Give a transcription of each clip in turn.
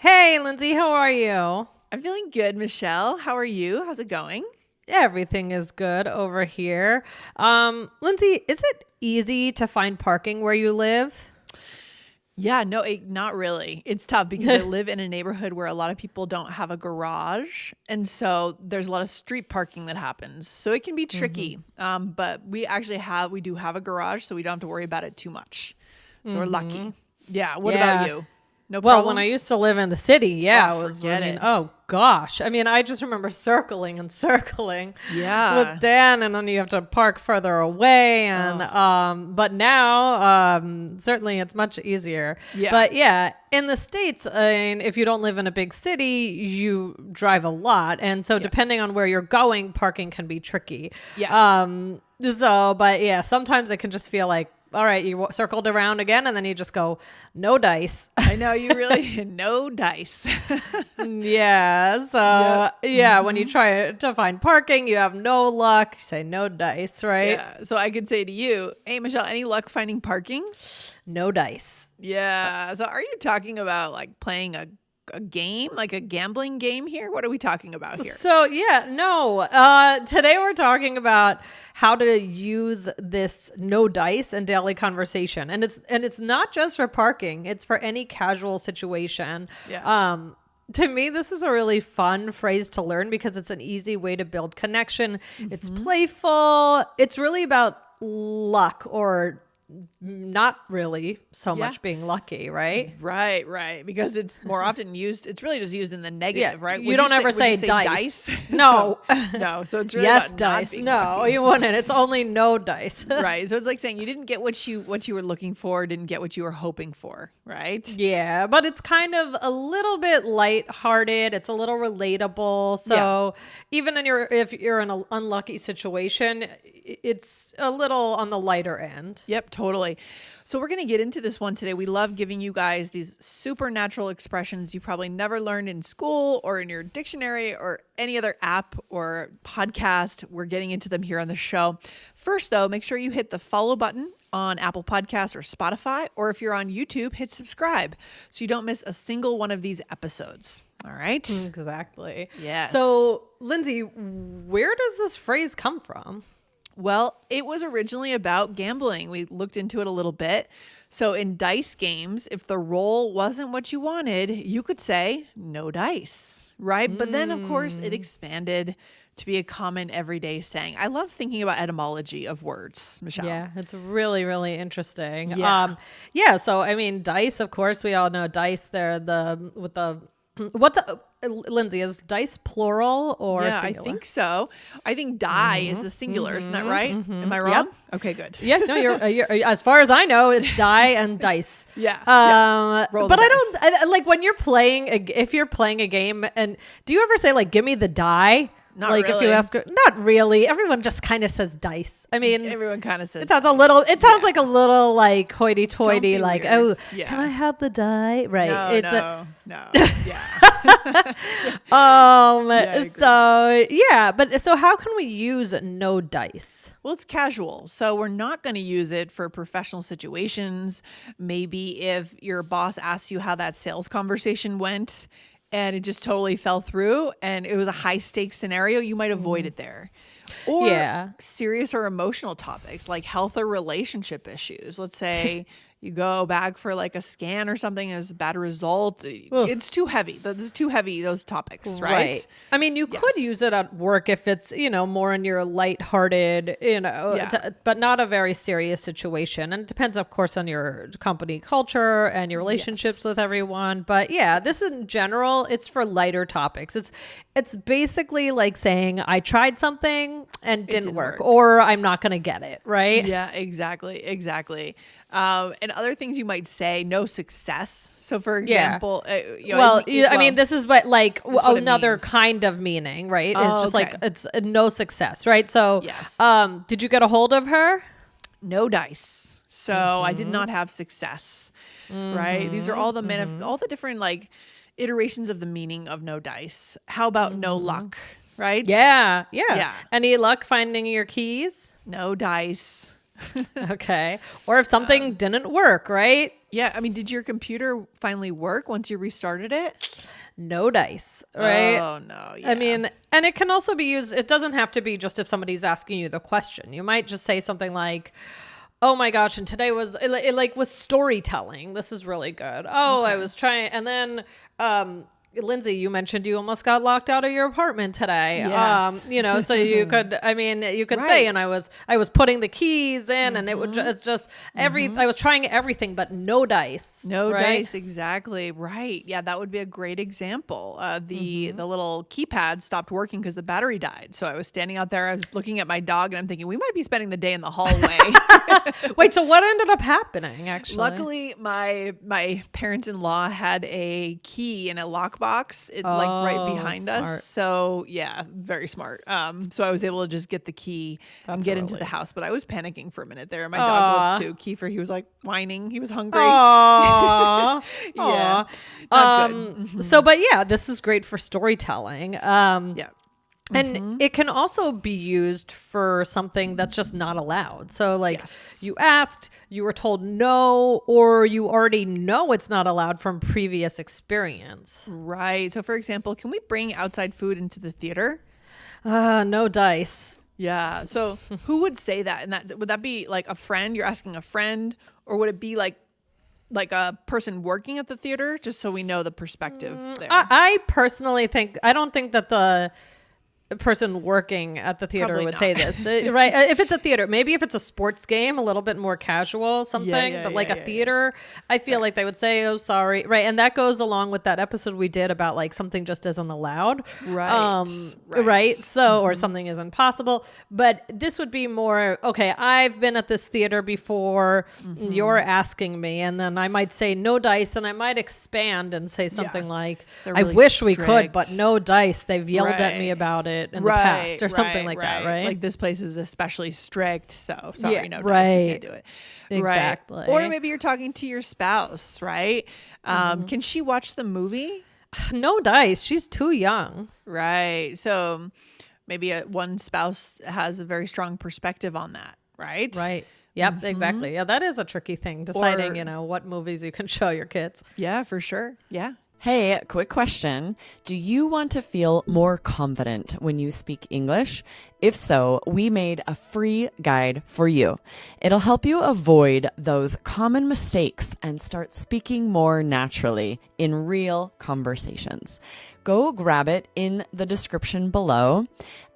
Hey, Lindsay, how are you? I'm feeling good, Michelle. How are you? How's it going? Everything is good over here. Lindsay, is it easy to find parking where you live? Yeah, no, not really. It's tough because I live in a neighborhood where a lot of people don't have a garage. And so there's a lot of street parking that happens. So it can be tricky. But we do have a garage, so we don't have to worry about it too much. So we're lucky. Yeah. What about you? No Well, problem? when I used to live in the city, yeah, Oh, it was, forget it. oh gosh. I mean, I just remember circling and circling Yeah. with Dan, and then you have to park further away. And, but now, certainly it's much easier. Yeah. But yeah, in the States, I mean, if you don't live in a big city, you drive a lot. And so depending on where you're going, parking can be tricky. Yes. But yeah, sometimes it can just feel like, all right, you circled around again, and then you just go, no dice. I know you really, no dice. Yeah. So when you try to find parking, you have no luck. You say no dice, right? Yeah. So I could say to you, hey, Michelle, any luck finding parking? No dice. Yeah. So are you talking about like playing a game, like a gambling game here? What are we talking about here? So no. Today we're talking about how to use this no dice in daily conversation, and it's not just for parking; it's for any casual situation. Yeah. To me, this is a really fun phrase to learn because it's an easy way to build connection. It's playful. It's really about luck or not really so much being lucky, right? Right. Because it's more often used. It's really just used in the negative, right? You don't ever say would you dice. dice? No. No. So it's really Yes, about not dice. being No, lucky. you wouldn't. It's only no dice. Right. So it's like saying you didn't get what you were looking for, didn't get what you were hoping for, right? Yeah, but it's kind of a little bit lighthearted. It's a little relatable. So even if you're in an unlucky situation, it's a little on the lighter end. Yep, totally. So we're going to get into this one today. We love giving you guys these supernatural expressions you probably never learned in school or in your dictionary or any other app or podcast. We're getting into them here on the show. First, though, make sure you hit the follow button on Apple Podcasts or Spotify, or if you're on YouTube, hit subscribe so you don't miss a single one of these episodes. All right? Exactly. Yes. So, Lindsay, where does this phrase come from? Well, it was originally about gambling. We looked into it a little bit. So in dice games, if the roll wasn't what you wanted, you could say no dice, right? But then, of course, it expanded to be a common everyday saying. I love thinking about etymology of words, Michelle. Yeah, it's really, really interesting. Yeah. So I mean, dice, of course, we all know dice. Lindsay, is dice plural or Yeah, singular? I think so. I think die is the singular. Isn't that right? Am I wrong? Yep. Okay, good. Yes, no, you're as far as I know, it's die and dice. Yeah. Roll But the I dice. don't like when you're playing. If you're playing a game, and do you ever say like, "Give me the die"? Not like if you really. ask, not really. Everyone just kind of says dice. I mean, Everyone kind of says it sounds a little. It sounds like a little like hoity-toity. Don't be Like, weird. oh, Yeah. can I have the die? Right. No. Yeah. I agree. So how can we use no dice? Well, it's casual. So we're not going to use it for professional situations. Maybe if your boss asks you how that sales conversation went and it just totally fell through and it was a high stakes scenario, you might avoid it there. Or serious or emotional topics like health or relationship issues. Let's say you go back for like a scan or something as a bad result. It's too heavy. This is too heavy, those topics, right? I mean, you could use it at work if it's, more in your lighthearted, but not a very serious situation. And it depends, of course, on your company culture and your relationships with everyone. But yeah, this in general, it's for lighter topics. It's basically like saying I tried something and didn't work, or I'm not going to get it, right? Yeah, exactly. And other things you might say, no success. So for example, I mean, this is what like what it another means. kind of meaning, right? Oh, It's just okay. like it's a no success, right? So, Yes. Did you get a hold of her? no dice. So I did not have success, right? These are all the all the different like iterations of the meaning of no dice. How about no luck, right? Yeah. Yeah. Any luck finding your keys? No dice. Okay. Or if something didn't work, right? Yeah. I mean, did your computer finally work once you restarted it? No dice, right? Oh, no. Yeah. I mean, and it can also be used. It doesn't have to be just if somebody's asking you the question. You might just say something like, oh my gosh, and today was like with storytelling. This is really good. Oh, I was trying. And then, Lindsay, you mentioned you almost got locked out of your apartment today. Yes. So you could, you could say, and I was putting the keys in, and it's just I was trying everything, but no dice. No right? dice, exactly. Right. Yeah, that would be a great example. The little keypad stopped working because the battery died. So I was standing out there, I was looking at my dog, and I'm thinking, we might be spending the day in the hallway. Wait, so what ended up happening, actually? Luckily, my parents-in-law had a key in a lockbox, right behind us. So yeah, very smart. So I was able to just get the key and get into the house. But I was panicking for a minute there. My dog was too. Kiefer, he was like whining. He was hungry. Aww. Yeah. Not good. So, but yeah, this is great for storytelling. Yeah. And it can also be used for something that's just not allowed. So like you asked, you were told no, or you already know it's not allowed from previous experience. Right. So for example, can we bring outside food into the theater? No dice. Yeah. So who would say that? And would that be like a friend? You're asking a friend, or would it be like a person working at the theater? Just so we know the perspective there. I personally I don't think that the person working at the theater Probably would not. say this, right? If it's a theater, maybe if it's a sports game, a little bit more casual, but like a theater, I feel like they would say, oh, sorry. Right. And that goes along with that episode we did about like something just isn't allowed. Right. Right. So, or something isn't possible, but this would be more, okay, I've been at this theater before, you're asking me, and then I might say no dice, and I might expand and say something like, I wish we could, but no dice. They've yelled at me about it in the past or something like that, right? Like this place is especially strict, so sorry, no dice, you can't do it. Exactly. Right. Or maybe you're talking to your spouse, right? Can she watch the movie? No dice. She's too young. Right. So maybe one spouse has a very strong perspective on that, right? Right. Yep, exactly. Yeah, that is a tricky thing, deciding, what movies you can show your kids. Yeah, for sure. Yeah. Hey, quick question. Do you want to feel more confident when you speak English? If so, we made a free guide for you. It'll help you avoid those common mistakes and start speaking more naturally in real conversations. Go grab it in the description below.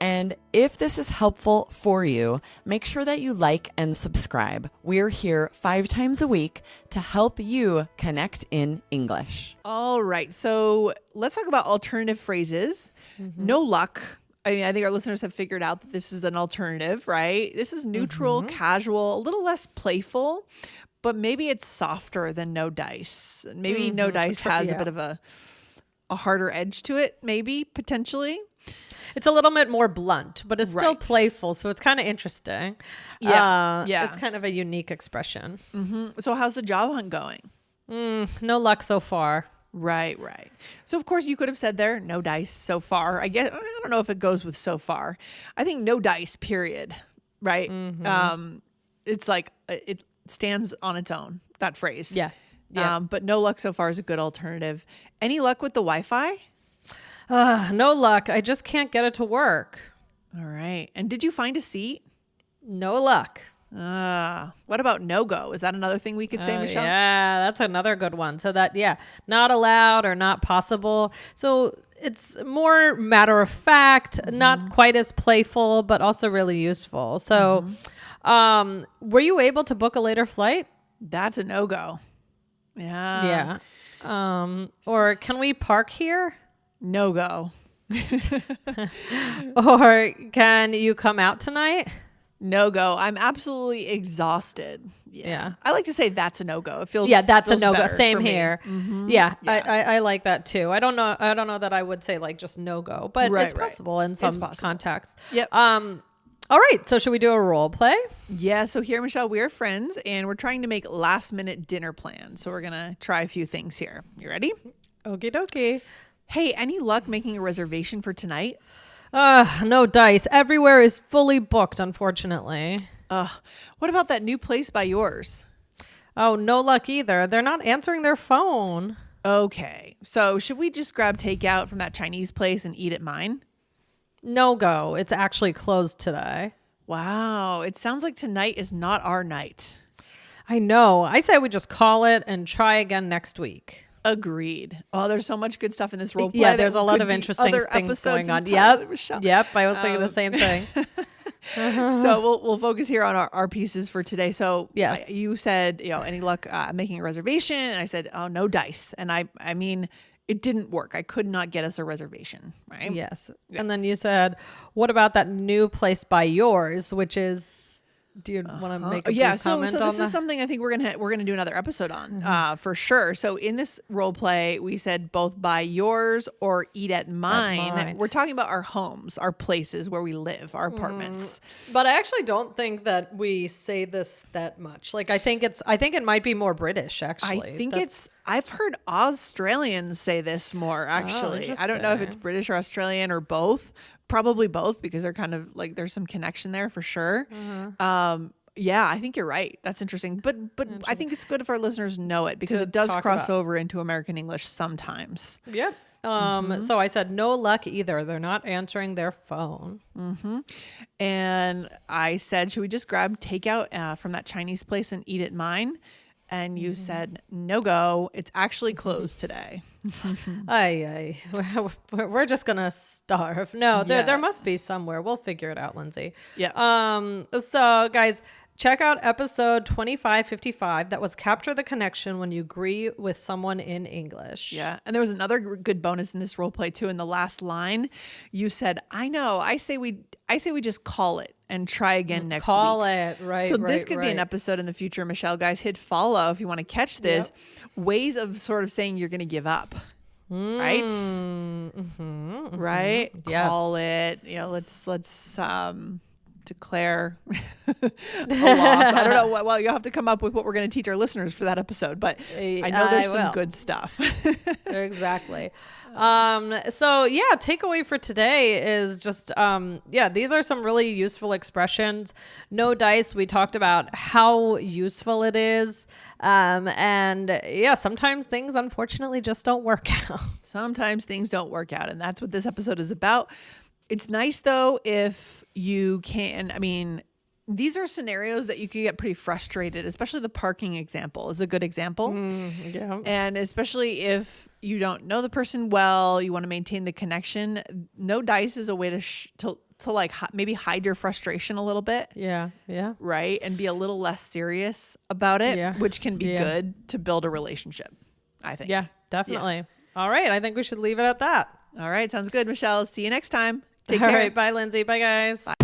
And if this is helpful for you, make sure that you like and subscribe. We're here 5 times a week to help you connect in English. All right. So let's talk about alternative phrases. No luck. I mean, I think our listeners have figured out that this is an alternative, right? This is neutral, casual, a little less playful, but maybe it's softer than no dice. Maybe no dice has a bit of a harder edge to it, maybe, potentially. It's a little bit more blunt, but it's still playful, so it's kind of interesting. Yeah. It's kind of a unique expression. So how's the job hunt going? No luck so far. Right. So of course you could have said there, no dice so far. I don't know if it goes with so far. I think no dice, period. Right. It's like it stands on its own, that phrase. Yeah. But no luck so far is a good alternative. Any luck with the Wi-Fi? No luck. I just can't get it to work. All right. And did you find a seat? No luck. What about no-go? Is that another thing we could say, Michelle? Yeah, that's another good one. So that, not allowed or not possible. So it's more matter of fact, not quite as playful, but also really useful. So were you able to book a later flight? That's a no-go. Yeah. Or can we park here? No-go. Or can you come out tonight? No-go. I'm absolutely exhausted. Yeah. I like to say that's a no-go. It feels that's a feels no-go. better Same for me. here. Yeah. I like that too. I don't know that I would say like just no-go, but it's possible in some contexts. Yep. All right. So should we do a role play? Yeah. So here, Michelle, we are friends and we're trying to make last minute dinner plans. So we're going to try a few things here. You ready? Okie dokie. Hey, any luck making a reservation for tonight? No dice. Everywhere is fully booked, unfortunately. What about that new place by yours? Oh, no luck either. They're not answering their phone. Okay. So should we just grab takeout from that Chinese place and eat at mine? No go. It's actually closed today. Wow. It sounds like tonight is not our night. I know. I say we just call it and try again next week. Agreed. Oh, there's so much good stuff in this role play. Yeah, there's a lot of interesting things going on. Yep. I was thinking the same thing. So we'll focus here on our pieces for today. So yes. You said, any luck making a reservation? And I said, oh, no dice. And I mean, it didn't work. I could not get us a reservation, right? Yes. Yeah. And then you said, what about that new place by yours, which is... Do you want to make a brief comment on that? This is something I think we're gonna do another episode on for sure. So in this role play, we said both buy yours or eat at mine. We're talking about our homes, our places where we live, our apartments. But I actually don't think that we say this that much. Like I think it might be more British actually. I think I've heard Australians say this more actually. I don't know if it's British or Australian or both. Probably both because they're kind of like there's some connection there for sure. Yeah, I think you're right. That's interesting. But I think it's good if our listeners know it because it does cross over into American English sometimes. Yep. So I said no luck either. They're not answering their phone. And I said, should we just grab takeout from that Chinese place and eat at mine? And you said, no go. It's actually closed today. We're just going to starve. No, there must be somewhere. We'll figure it out, Lindsay. Yeah. So guys, check out episode 2555. That was Capture the Connection When You Agree with Someone in English. Yeah. And there was another good bonus in this role play too. In the last line, you said, I know. I say we just call it and try again next week. Call it, right. So this could be an episode in the future, Michelle. Guys, hit follow if you want to catch this. Yep. Ways of sort of saying you're going to give up. Right? Right? Yes. Call it. Let's declare a loss. I don't know. Well, you'll have to come up with what we're going to teach our listeners for that episode, but I know there's some good stuff. Exactly. So yeah, takeaway for today is just, these are some really useful expressions. No dice. We talked about how useful it is. And sometimes things unfortunately just don't work out. Sometimes things don't work out. And that's what this episode is about. It's nice though, if you can, these are scenarios that you can get pretty frustrated, especially the parking example is a good example. Yeah. And especially if you don't know the person well, you want to maintain the connection. No dice is a way to maybe hide your frustration a little bit. Yeah. Yeah. Right. And be a little less serious about it, which can be good to build a relationship, I think. Yeah, definitely. Yeah. All right. I think we should leave it at that. All right. Sounds good, Michelle. See you next time. Take care. All right. Bye, Lindsay. Bye, guys. Bye.